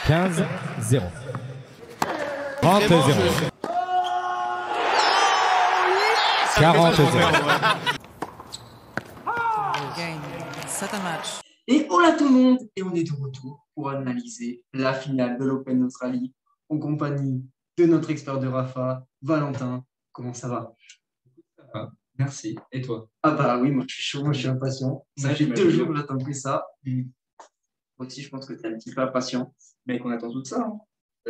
15-0. 30-0. 40-0. Et hola tout le monde, et on est de retour pour analyser la finale de l'Open d'Australie en compagnie de notre expert de Rafa, Valentin. Comment ça va? Ah, merci. Et toi? Ah bah oui, moi je suis chaud, moi je suis impatient. Ça fait 2 jours que j'attends que ça. Moi aussi, je pense que tu es un petit peu impatient. Mais qu'on attend tout ça. Hein.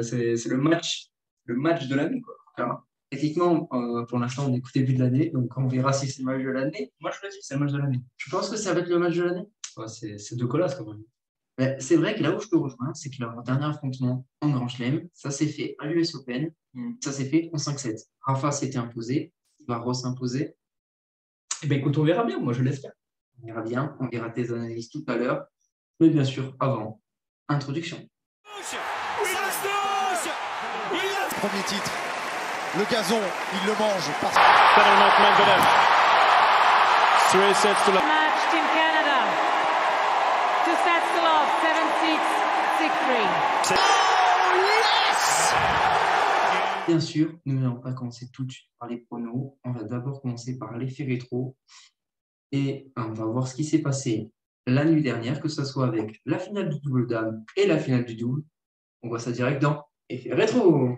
C'est le match de l'année, quoi. Alors, techniquement, pour l'instant, on est au début de l'année, donc on verra si c'est le match de l'année. Moi, je le dis, c'est le match de l'année. Tu penses que ça va être le match de l'année? Ouais, c'est deux colasses, quand même. Mais c'est vrai que là où je te rejoins, c'est que leur dernier affrontement en Grand Chelem, ça s'est fait à l'US Open, ça s'est fait en 5-7. Rafa s'était imposé, il va re-s'imposer. Eh bien, écoute, on verra bien, moi, je l'espère. On verra bien, on verra tes analyses tout à l'heure. Mais bien sûr, avant, introduction. Premier titre, le gazon, il le mange. Match Team Canada. 2 sets to love, 7-6, 6-3. Bien sûr, nous n'allons pas commencer tout de suite par les pronos. On va d'abord commencer par l'effet rétro. Et on va voir ce qui s'est passé la nuit dernière, que ce soit avec la finale du double dame et la finale du double. On voit ça direct dans effet rétro.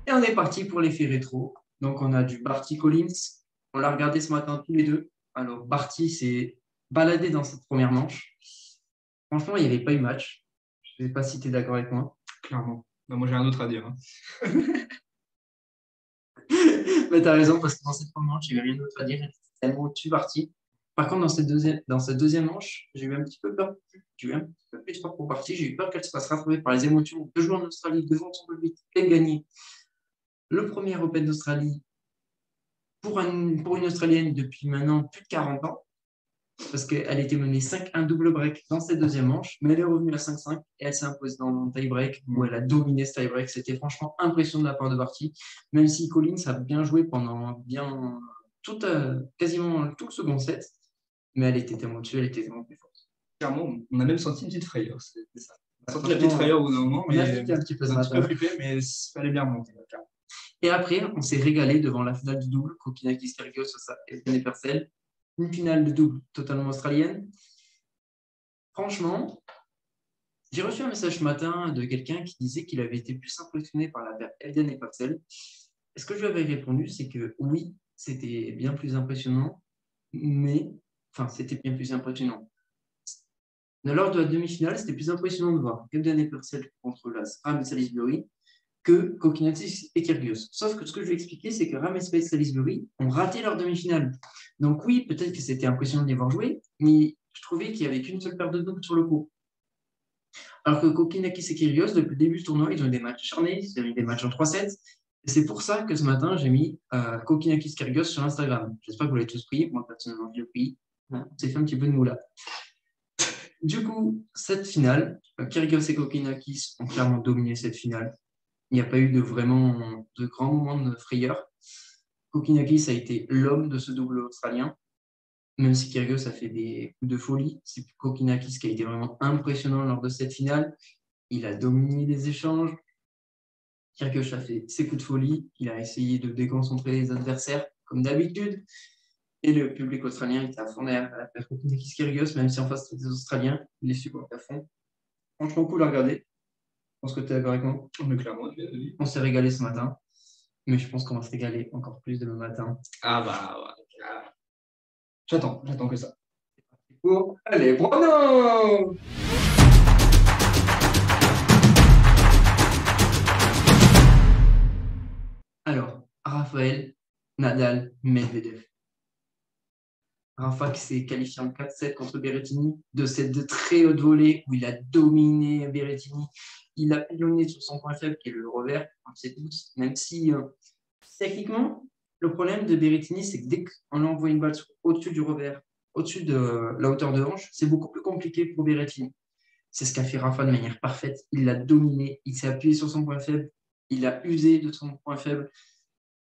Et on est parti pour l'effet rétro. Donc, on a du Barty Collins. On l'a regardé ce matin tous les deux. Alors, Barty s'est baladé dans cette première manche. Franchement, il n'y avait pas eu match. Je ne sais pas si tu es d'accord avec moi. Clairement. Bah, moi, j'ai rien d'autre à dire. Hein. Mais tu as raison, parce que dans cette première manche, il n'y avait rien d'autre à dire. C'est tellement au-dessus Barty. Par contre, dans cette deuxième manche, j'ai eu un petit peu peur. J'ai eu un petit peu plus peur pour Barty. J'ai eu peur qu'elle se fasse rattraper par les émotions de jouer en Australie devant son public et gagner le premier Open d'Australie pour une Australienne depuis maintenant plus de 40 ans, parce qu'elle était menée 5-1 double break dans cette deuxième manche, mais elle est revenue à 5-5 et elle s'est imposée dans le tie-break où elle a dominé ce tie-break. C'était franchement impressionnant de la part de Barty, même si Collins a bien joué pendant quasiment tout le second set, mais elle était tellement dessus, elle était tellement plus forte. Clairement, on a même senti une petite frayeur. C'était ça. On a senti la petite frayeur au bout d'un moment, mais on a flippé un petit peu ce matin. Un petit peu flippé, mais il fallait bien remonter. Et après, on s'est régalé devant la finale du double, Kokkinakis Kyrgios et Evgeny Percel. Une finale de double totalement australienne. Franchement, j'ai reçu un message ce matin de quelqu'un qui disait qu'il avait été plus impressionné par la paire Evgeny Percel. Et ce que je lui avais répondu, c'est que oui, c'était bien plus impressionnant, c'était bien plus impressionnant. Lors de la demi-finale, c'était plus impressionnant de voir Evgeny Percel contre Rame Salisbury que Kokkinakis et Kyrgios. Sauf que ce que je vais expliquer, c'est que Rame et Salisbury ont raté leur demi-finale. Donc oui, peut-être que c'était impressionnant de les voir jouer, mais je trouvais qu'il n'y avait qu'une seule paire de doubles sur le coup. Alors que Kokkinakis et Kyrgios, depuis le début du tournoi, ils ont eu des matchs acharnés, ils ont eu des matchs en 3-7. Et c'est pour ça que ce matin, j'ai mis Kokkinakis Kyrgios sur Instagram. J'espère que vous l'avez tous pris. Moi, personnellement, je l'ai pris. On s'est fait un petit peu de moula. Du coup, cette finale, Kyrgios et Kokkinakis ont clairement dominé cette finale. Il n'y a pas eu de grands moments de frayeur. Kokkinakis a été l'homme de ce double australien, même si Kyrgios a fait des coups de folie. C'est Kokkinakis qui a été vraiment impressionnant lors de cette finale. Il a dominé les échanges. Kyrgios a fait ses coups de folie. Il a essayé de déconcentrer les adversaires, comme d'habitude. Et le public australien était à fond derrière la paire Kokkinakis-Kyrgios, même si en face c'était des Australiens. Il les supporte à fond. Franchement, cool à regarder. Je pense que tu es d'accord avec moi. Mais clairement, on s'est régalé ce matin, mais je pense qu'on va se régaler encore plus demain matin. Ah bah, ouais. J'attends que ça. Pour les pronos. Alors, Rafael, Nadal, Medvedev. Rafa qui s'est qualifié en 4-7 contre Berrettini, 2-7 de très haute volée où il a dominé Berrettini. Il a pilonné sur son point faible qui est le revers, on le sait tous, même si techniquement, le problème de Berrettini, c'est que dès qu'on envoie une balle au-dessus du revers, au-dessus de la hauteur de hanche, c'est beaucoup plus compliqué pour Berrettini. C'est ce qu'a fait Rafa de manière parfaite. Il l'a dominé, il s'est appuyé sur son point faible, il a usé de son point faible.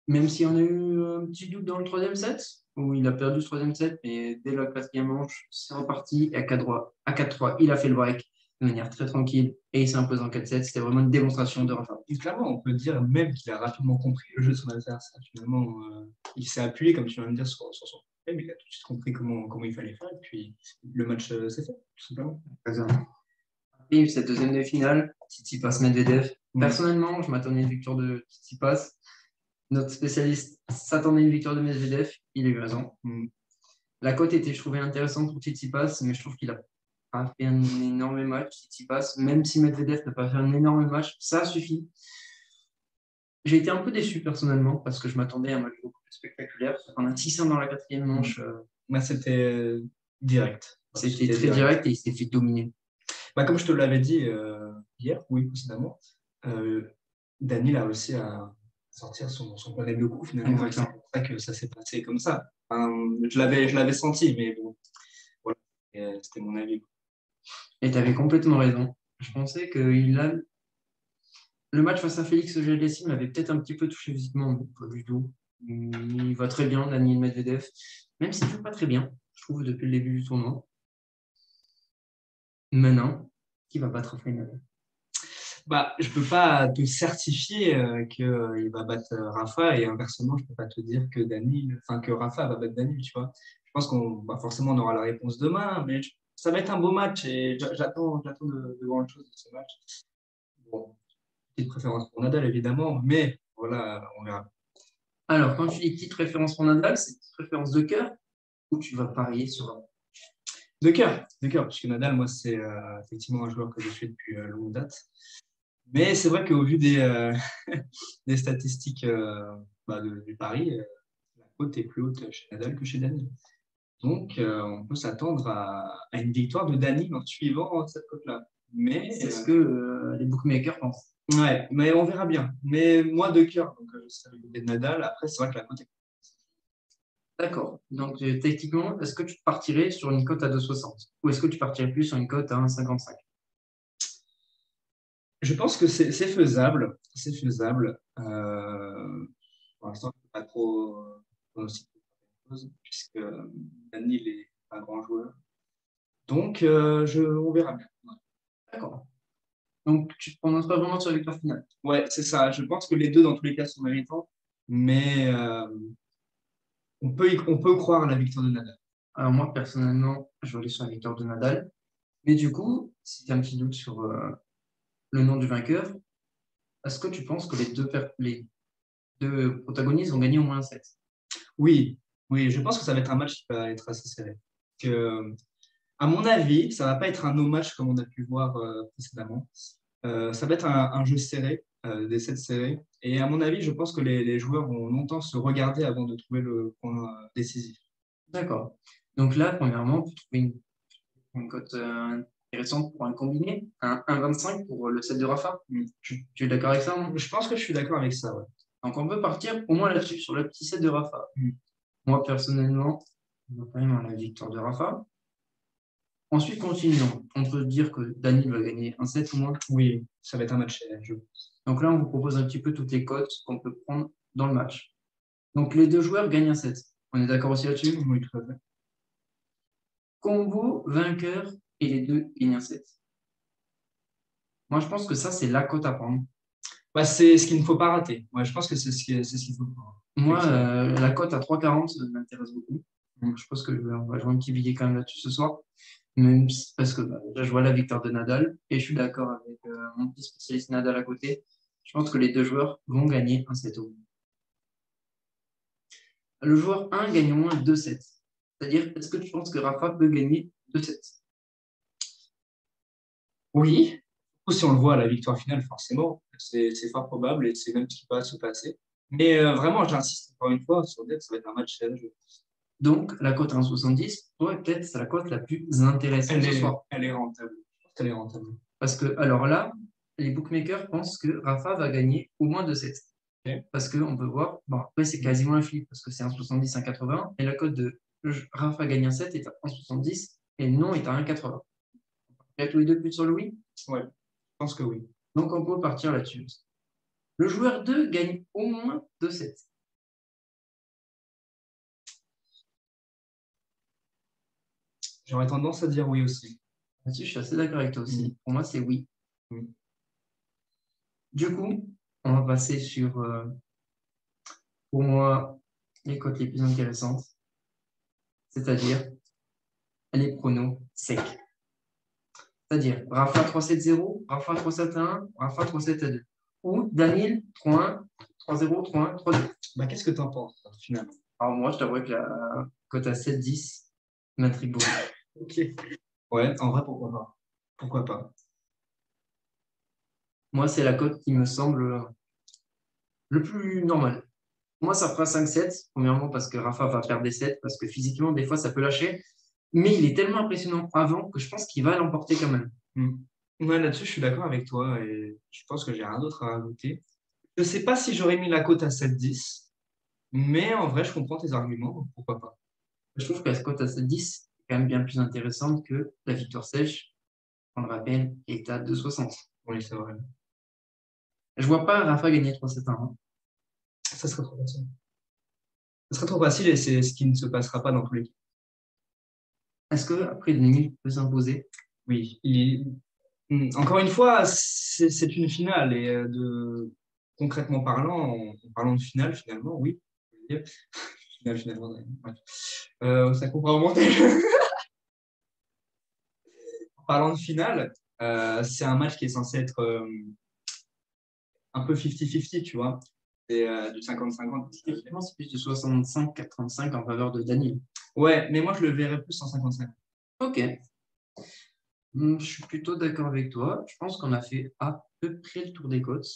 même si on a eu un petit doute dans le troisième set, où il a perdu ce troisième set, mais dès la quatrième manche, c'est reparti et à 4-3, il a fait le break de manière très tranquille et il s'est imposé en 4-7. C'était vraiment une démonstration de Rafa. Et clairement, on peut dire même qu'il a rapidement compris le jeu de son adversaire. Finalement, il s'est appuyé, comme tu viens de dire, sur son problème. Il a tout de suite compris comment il fallait faire. Et puis, le match s'est fait, tout simplement. Il y a eu cette deuxième demi-finale, Tsitsipas Medvedev. Personnellement, je m'attendais à une victoire de Tsitsipas. Notre spécialiste s'attendait à une victoire de Medvedev. Il a eu raison. La cote était, je trouvais, intéressante pour Tsitsipas, mais je trouve qu'il a pas fait un énorme match, Tsitsipas. Même si Medvedev n'a pas fait un énorme match, ça suffit. J'ai été un peu déçu personnellement parce que je m'attendais à un match beaucoup plus spectaculaire. On a 6-1 dans la quatrième manche. C'était direct. C'était très direct et il s'est fait dominer. Comme je te l'avais dit hier, oui, précédemment, Daniil a réussi à sortir son problème de coup finalement. C'est pour ça que ça s'est passé comme ça. Je l'avais senti, mais bon, voilà, c'était mon avis. Et tu avais complètement raison. Je pensais que le match face à Félix Auger-Aliassime m'avait peut-être un petit peu touché physiquement, mais pas du tout. Il va très bien, Daniil Medvedev, même s'il ne joue pas très bien, je trouve, depuis le début du tournoi. Maintenant, qui va battre Rafael Nadal? Je ne peux pas te certifier qu'il va battre Rafa et inversement, je ne peux pas te dire que Rafa va battre Daniil, tu vois. Je pense qu'on forcément on aura la réponse demain, mais ça va être un beau match et j'attends de grandes choses de ce match. Bon, petite préférence pour Nadal évidemment, mais voilà, on verra. Alors, quand tu dis petite préférence pour Nadal, c'est une petite préférence de cœur ou tu vas parier sur un? De cœur, parce que Nadal, moi, c'est effectivement un joueur que je suis depuis longue date. Mais c'est vrai qu'au vu des statistiques du pari, la cote est plus haute chez Nadal que chez Daniil. Donc, on peut s'attendre à une victoire de Daniil en suivant cette cote-là. Mais c'est ce que les bookmakers pensent. Ouais, mais on verra bien. Mais moi, de cœur, donc je serai de Nadal. Après, c'est vrai que la cote est... D'accord. Donc, techniquement, est-ce que tu partirais sur une cote à 2,60 ou est-ce que tu partirais plus sur une cote à 1,55? Je pense que c'est faisable. C'est faisable. Pour l'instant, je ne peux pas trop pronostiquer puisque Daniil est un grand joueur. Donc, on verra bien. Ouais. D'accord. Donc, tu ne te prononces pas vraiment sur la victoire finale? Ouais, c'est ça. Je pense que les deux, dans tous les cas, sont méritants. Mais on peut croire à la victoire de Nadal. Alors, moi, personnellement, je vais aller sur la victoire de Nadal. Mais du coup, si tu as un petit doute sur le nom du vainqueur, est-ce que tu penses que les deux protagonistes vont gagner au moins un set? Oui, je pense que ça va être un match qui va être assez serré. À mon avis, ça ne va pas être un no match comme on a pu voir précédemment. Ça va être un jeu serré, des sets serrés. Et à mon avis, je pense que les joueurs vont longtemps se regarder avant de trouver le point décisif. D'accord. Donc là, premièrement, on peut trouver une cote intéressante pour un combiné, un 1,25 pour le set de Rafa. Tu es d'accord avec ça? Je pense que je suis d'accord avec ça, ouais. Donc on peut partir au moins là-dessus, sur le petit set de Rafa. Moi, personnellement, je vais quand même la victoire de Rafa. Ensuite, continuons. On peut dire que Daniil va gagner un set au moins. Oui, ça va être un match je pense. Donc là, on vous propose un petit peu toutes les cotes qu'on peut prendre dans le match. Donc les deux joueurs gagnent un set. On est d'accord aussi là-dessus? Oui, tout à fait. Combo, vainqueur et les deux gagnent un set. Moi, je pense que ça, c'est la cote à prendre. C'est ce qu'il ne faut pas rater. Ouais, je pense que c'est ce qu'il faut prendre. Moi, la cote à 3,40 m'intéresse beaucoup. Donc, je pense qu'on va jouer un petit billet quand même là-dessus ce soir. Même parce que déjà, je vois la victoire de Nadal et je suis d'accord avec mon petit spécialiste Nadal à côté. Je pense que les deux joueurs vont gagner un set au moins. Le joueur 1 gagne au moins 2 sets. C'est-à-dire, est-ce que tu penses que Rafa peut gagner 2 sets? Oui. Si on le voit à la victoire finale, forcément, c'est fort probable et c'est même ce qui va se passer. Mais vraiment, j'insiste encore une fois sur le fait que ça va être un match serré. Donc, la cote à 1,70, ouais, peut-être c'est la cote la plus intéressante ce soir. Elle est rentable. Elle est rentable. Parce que, alors là, les bookmakers pensent que Rafa va gagner au moins 2 sets. Okay. Parce qu'on peut voir, bon, après c'est quasiment un flip parce que c'est 1,70, 1,80 et la cote de Rafa gagne un set est à 1,70 et non est à 1,80. Il y a tous les deux plus sur le oui? Ouais, je pense que oui. Donc on peut partir là-dessus. Le joueur 2 gagne au moins 2 sets. J'aurais tendance à dire oui aussi. Là-dessus, je suis assez d'accord avec toi aussi. Pour moi, c'est oui. Mm. Du coup, on va passer sur, pour moi, les cotes les plus intéressantes, c'est-à-dire les pronos secs. C'est-à-dire Rafa 3-7-0, Rafa 3-7-1, Rafa 3-7-2. Ou Daniel 3-1, 3-0, 3-1, 3-2. Bah, qu'est-ce que tu en penses, finalement? Alors moi, je t'avoue que la cote à 7-10 m'intrigue beaucoup. Ok. Ouais, en vrai, pourquoi pas? Pourquoi pas? Moi, c'est la cote qui me semble le plus normal. Moi, ça fera 5-7, premièrement parce que Rafa va perdre des 7, parce que physiquement, des fois, ça peut lâcher. Mais il est tellement impressionnant avant que je pense qu'il va l'emporter quand même. Ouais, là-dessus, je suis d'accord avec toi et je pense que j'ai rien d'autre à rajouter. Je ne sais pas si j'aurais mis la cote à 7-10, mais en vrai, je comprends tes arguments, donc pourquoi pas. Je trouve que la cote à 7-10 est quand même bien plus intéressante que la victoire sèche, on le rappelle, est à 2,60. Oui, c'est vrai. Je vois pas Rafa gagner 3-7-1. Hein. Ça serait trop facile. Ça serait trop facile et c'est ce qui ne se passera pas dans tous les cas. Est-ce que après Denis peut s'imposer? Oui. Encore une fois, c'est une finale et concrètement parlant, en parlant de finale, finalement, oui. Finale, finalement, ouais. Ça comprend au montage. En parlant de finale, c'est un match qui est censé être un peu 50-50, tu vois. C'est du 50-50. Effectivement, c'est plus de 65-85 en faveur de Daniel. Ouais, mais moi, je le verrais plus 155. Ok. Je suis plutôt d'accord avec toi. Je pense qu'on a fait à peu près le tour des cotes.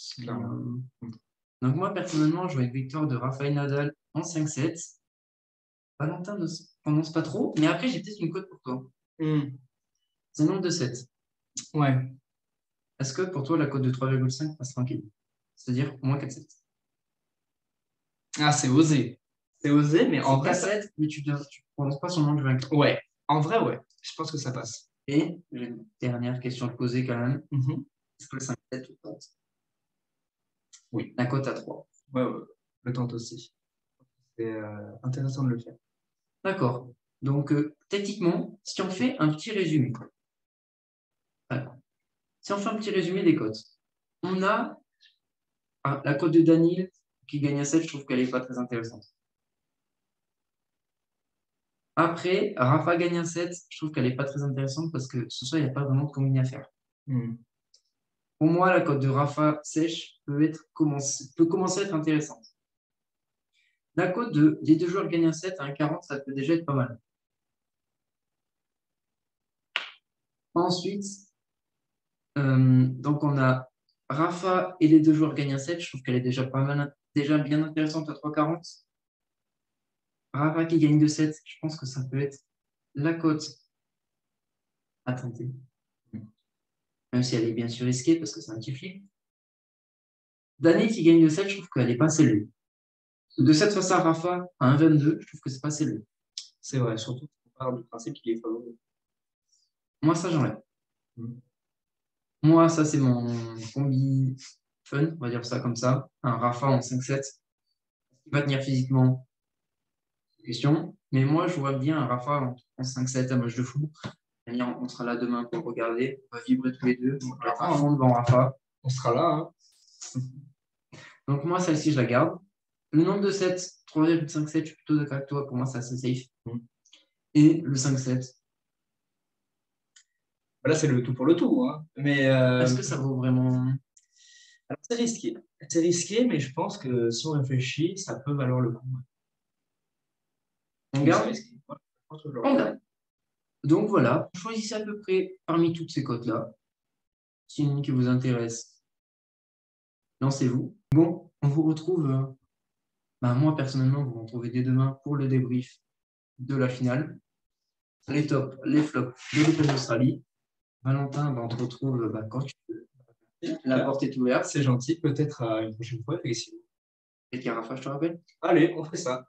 Donc moi, personnellement, je vois une victoire de Rafael Nadal en 5-7. Valentin ne se prononce pas trop, mais après, j'ai peut-être une cote pour toi. C'est le nombre de 7. Ouais. Est-ce que pour toi, la cote de 3,5 passe tranquille? C'est-à-dire moins 4-7. Ah, c'est osé. C'est osé, mais en vrai. 4-7, mais tu ne prononces pas son nom du vainqueur. Ouais. En vrai, ouais. Je pense que ça passe. Et j'ai une dernière question à te poser quand même. Est-ce que le 5-7 le tente? Oui. La cote à 3. Ouais, le tente aussi. C'est intéressant de le faire. D'accord. Donc, techniquement, si on fait un petit résumé, si on fait un petit résumé des cotes, on a la cote de Daniel qui gagne à 7, je trouve qu'elle n'est pas très intéressante. Après, Rafa gagne à 7, je trouve qu'elle n'est pas très intéressante parce que ce soir, il n'y a pas vraiment de combine à faire. Pour moi, la cote de Rafa sèche peut commencer à être intéressante. La cote des deux joueurs gagnent à 7 à 1,40, ça peut déjà être pas mal. Ensuite, donc on a Rafa et les deux joueurs gagnent à 7. Je trouve qu'elle est déjà pas mal, déjà bien intéressante à 3,40. Rafa qui gagne de 7, je pense que ça peut être la cote à tenter. Même si elle est bien sûr risquée parce que c'est un petit flip. Daniel qui gagne de 7, je trouve qu'elle n'est pas assez élevée. De 7 face à Rafa à 1,22, je trouve que c'est pas assez élevé. C'est vrai, surtout qu'on parle du principe qu'il est favori. Moi, ça, j'enlève. Moi, ça, c'est mon combi fun, on va dire ça comme ça. Un Rafa en 5-7. Il va tenir physiquement, question. Mais moi, je vois bien un Rafa en 5-7 à match de fou. On sera là demain pour regarder. On va vibrer tous les deux. On va à fond devant Rafa. On sera là. Hein. Donc, moi, celle-ci, je la garde. Le nombre de 7, 3,57, je suis plutôt d'accord avec toi. Pour moi, c'est assez safe. Et le 5-7. Là, c'est le tout pour le tout. Hein. Mais est-ce que ça vaut vraiment. Alors, c'est risqué. C'est risqué, mais je pense que si on réfléchit, ça peut valoir le coup. On garde. On garde. Donc voilà, choisissez à peu près parmi toutes ces cotes-là. Si une qui vous intéresse, lancez-vous. Bon, on vous retrouve. Moi, personnellement, vous me retrouvez dès demain pour le débrief de la finale. Les tops, les flops de l'Open d'Australie. Valentin, on te retrouve quand tu veux. La porte est ouverte. C'est gentil. Peut-être à une prochaine fois, effectivement. Et Carafa, je te rappelle. Allez, on fait ça.